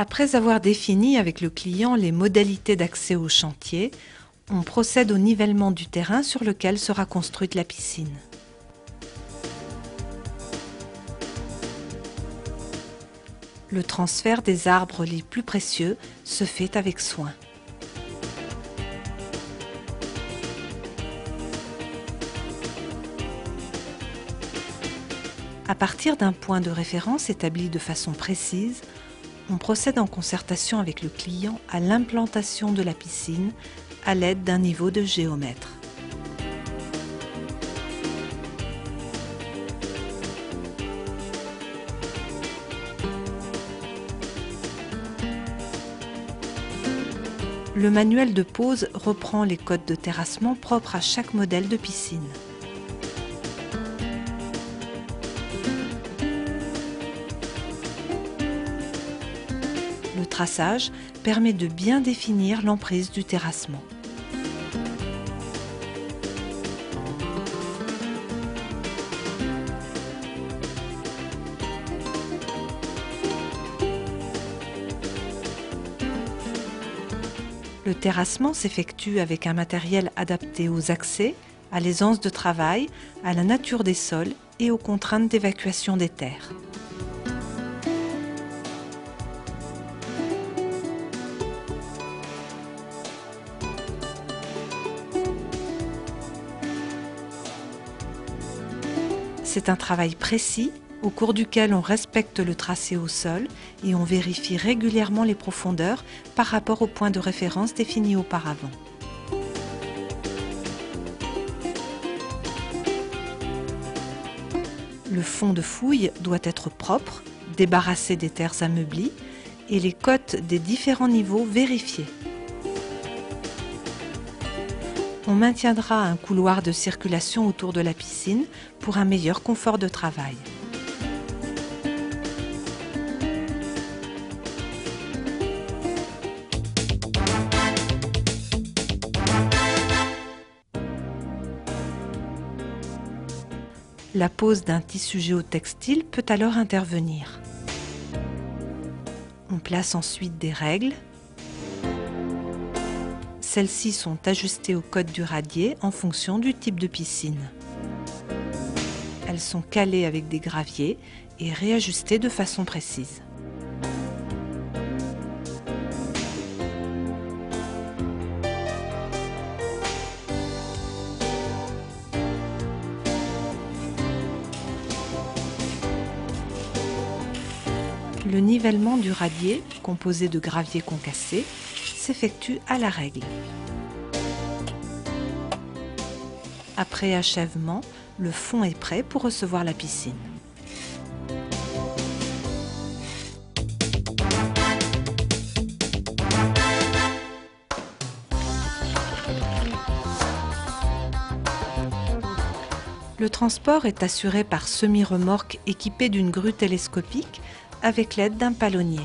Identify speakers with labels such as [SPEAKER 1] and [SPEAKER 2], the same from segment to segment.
[SPEAKER 1] Après avoir défini avec le client les modalités d'accès au chantier, on procède au nivellement du terrain sur lequel sera construite la piscine. Le transfert des arbres les plus précieux se fait avec soin. À partir d'un point de référence établi de façon précise, on procède en concertation avec le client à l'implantation de la piscine à l'aide d'un niveau de géomètre. Le manuel de pose reprend les codes de terrassement propres à chaque modèle de piscine. Le traçage permet de bien définir l'emprise du terrassement. Le terrassement s'effectue avec un matériel adapté aux accès, à l'aisance de travail, à la nature des sols et aux contraintes d'évacuation des terres. C'est un travail précis au cours duquel on respecte le tracé au sol et on vérifie régulièrement les profondeurs par rapport au point de référence défini auparavant. Le fond de fouille doit être propre, débarrassé des terres ameublies et les côtes des différents niveaux vérifiées. On maintiendra un couloir de circulation autour de la piscine pour un meilleur confort de travail. La pose d'un tissu géotextile peut alors intervenir. On place ensuite des règles. Celles-ci sont ajustées au code du radier en fonction du type de piscine. Elles sont calées avec des graviers et réajustées de façon précise. Le nivellement du radier, composé de graviers concassés, s'effectue à la règle. Après achèvement, le fond est prêt pour recevoir la piscine. Le transport est assuré par semi-remorque équipée d'une grue télescopique avec l'aide d'un palonnier.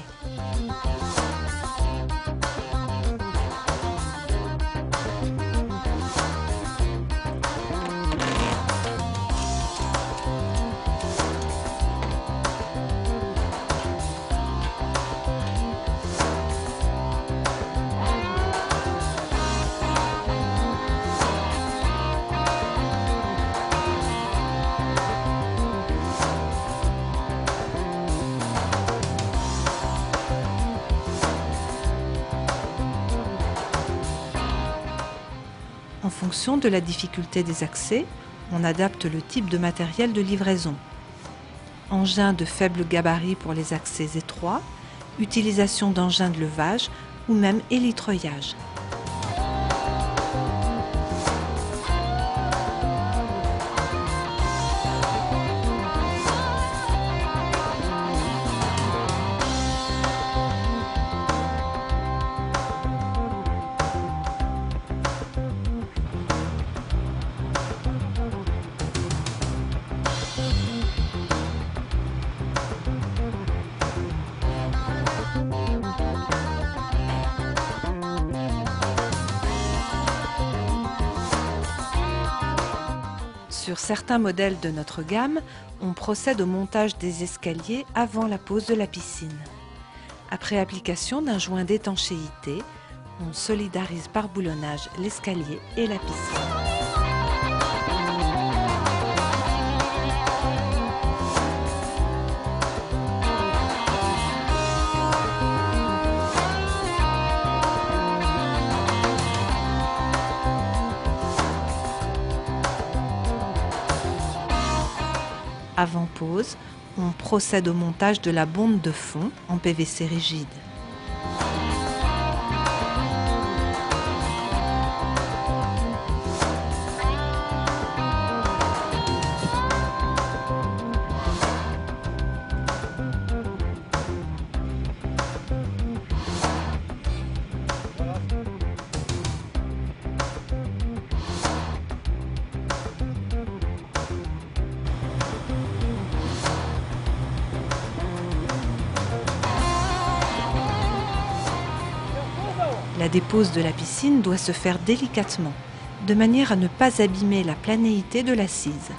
[SPEAKER 1] En fonction de la difficulté des accès, on adapte le type de matériel de livraison. Engins de faible gabarit pour les accès étroits, utilisation d'engins de levage ou même élytroyage. Sur certains modèles de notre gamme, on procède au montage des escaliers avant la pose de la piscine. Après application d'un joint d'étanchéité, on solidarise par boulonnage l'escalier et la piscine. Avant pose, on procède au montage de la bonde de fond en PVC rigide. La dépose de la piscine doit se faire délicatement, de manière à ne pas abîmer la planéité de l'assise.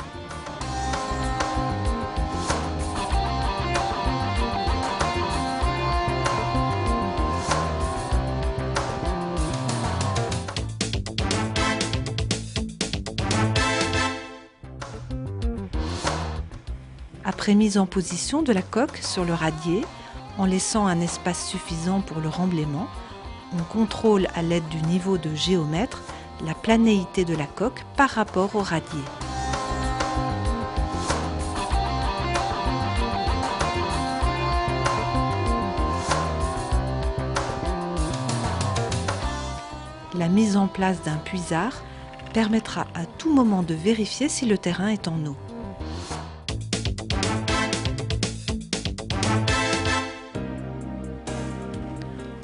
[SPEAKER 1] Après mise en position de la coque sur le radier, en laissant un espace suffisant pour le remblaiement, on contrôle à l'aide du niveau de géomètre la planéité de la coque par rapport au radier. La mise en place d'un puisard permettra à tout moment de vérifier si le terrain est en eau.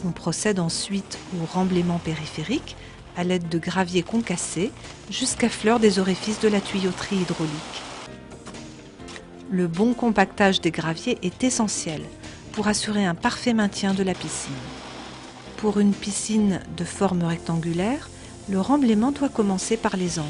[SPEAKER 1] On procède ensuite au remblaiement périphérique à l'aide de gravier concassé jusqu'à fleur des orifices de la tuyauterie hydraulique. Le bon compactage des graviers est essentiel pour assurer un parfait maintien de la piscine. Pour une piscine de forme rectangulaire, le remblaiement doit commencer par les angles.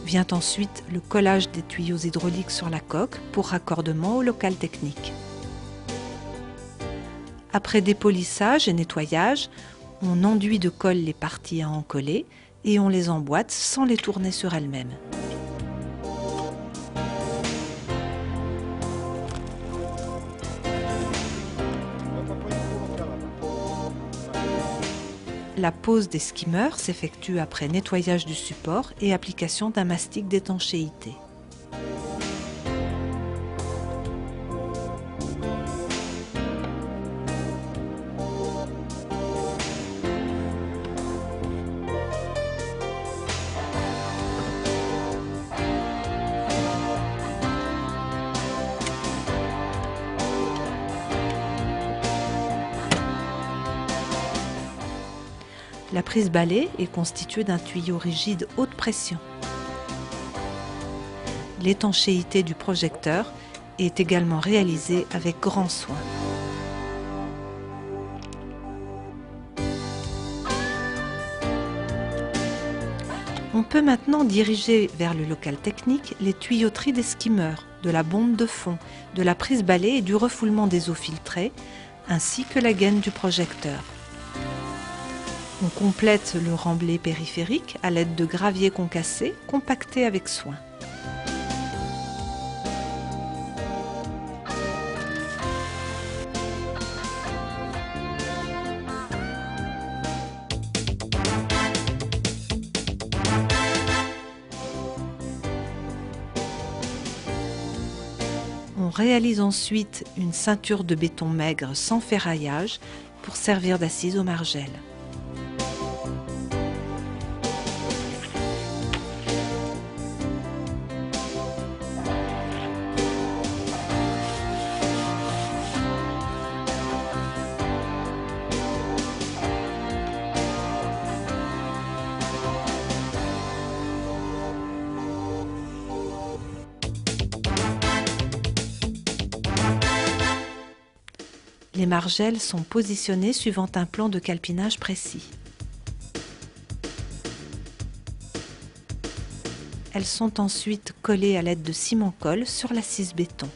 [SPEAKER 1] Vient ensuite le collage des tuyaux hydrauliques sur la coque pour raccordement au local technique. Après dépolissage et nettoyage, on enduit de colle les parties à encoller et on les emboîte sans les tourner sur elles-mêmes. La pose des skimmers s'effectue après nettoyage du support et application d'un mastic d'étanchéité. La prise balai est constituée d'un tuyau rigide haute pression. L'étanchéité du projecteur est également réalisée avec grand soin. On peut maintenant diriger vers le local technique les tuyauteries des skimmers, de la bombe de fond, de la prise balai et du refoulement des eaux filtrées, ainsi que la gaine du projecteur. On complète le remblai périphérique à l'aide de gravier concassé compacté avec soin. On réalise ensuite une ceinture de béton maigre sans ferraillage pour servir d'assise aux margelles. Les margelles sont positionnées suivant un plan de calpinage précis. Elles sont ensuite collées à l'aide de ciment-colle sur l'assise béton.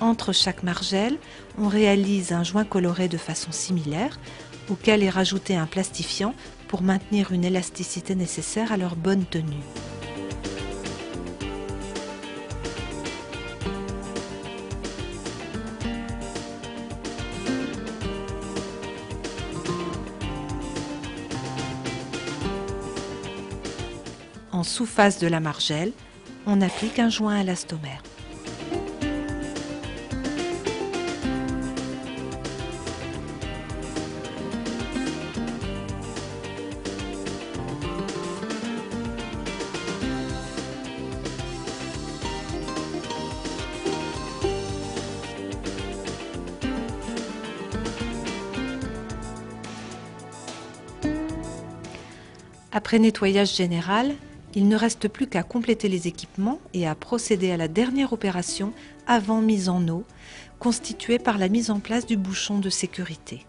[SPEAKER 1] Entre chaque margelle, on réalise un joint coloré de façon similaire, auquel est rajouté un plastifiant pour maintenir une élasticité nécessaire à leur bonne tenue. En sous-face de la margelle, on applique un joint à élastomère. Après nettoyage général, il ne reste plus qu'à compléter les équipements et à procéder à la dernière opération avant mise en eau, constituée par la mise en place du bouchon de sécurité.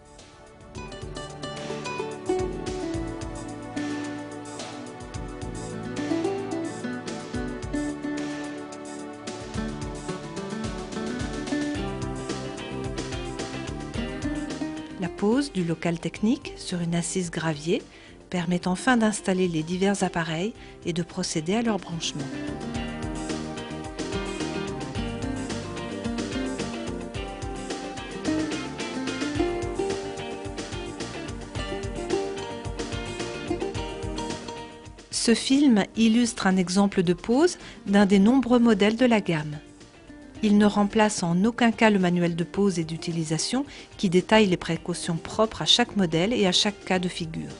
[SPEAKER 1] La pose du local technique sur une assise gravier permet enfin d'installer les divers appareils et de procéder à leur branchement. Ce film illustre un exemple de pose d'un des nombreux modèles de la gamme. Il ne remplace en aucun cas le manuel de pose et d'utilisation qui détaille les précautions propres à chaque modèle et à chaque cas de figure.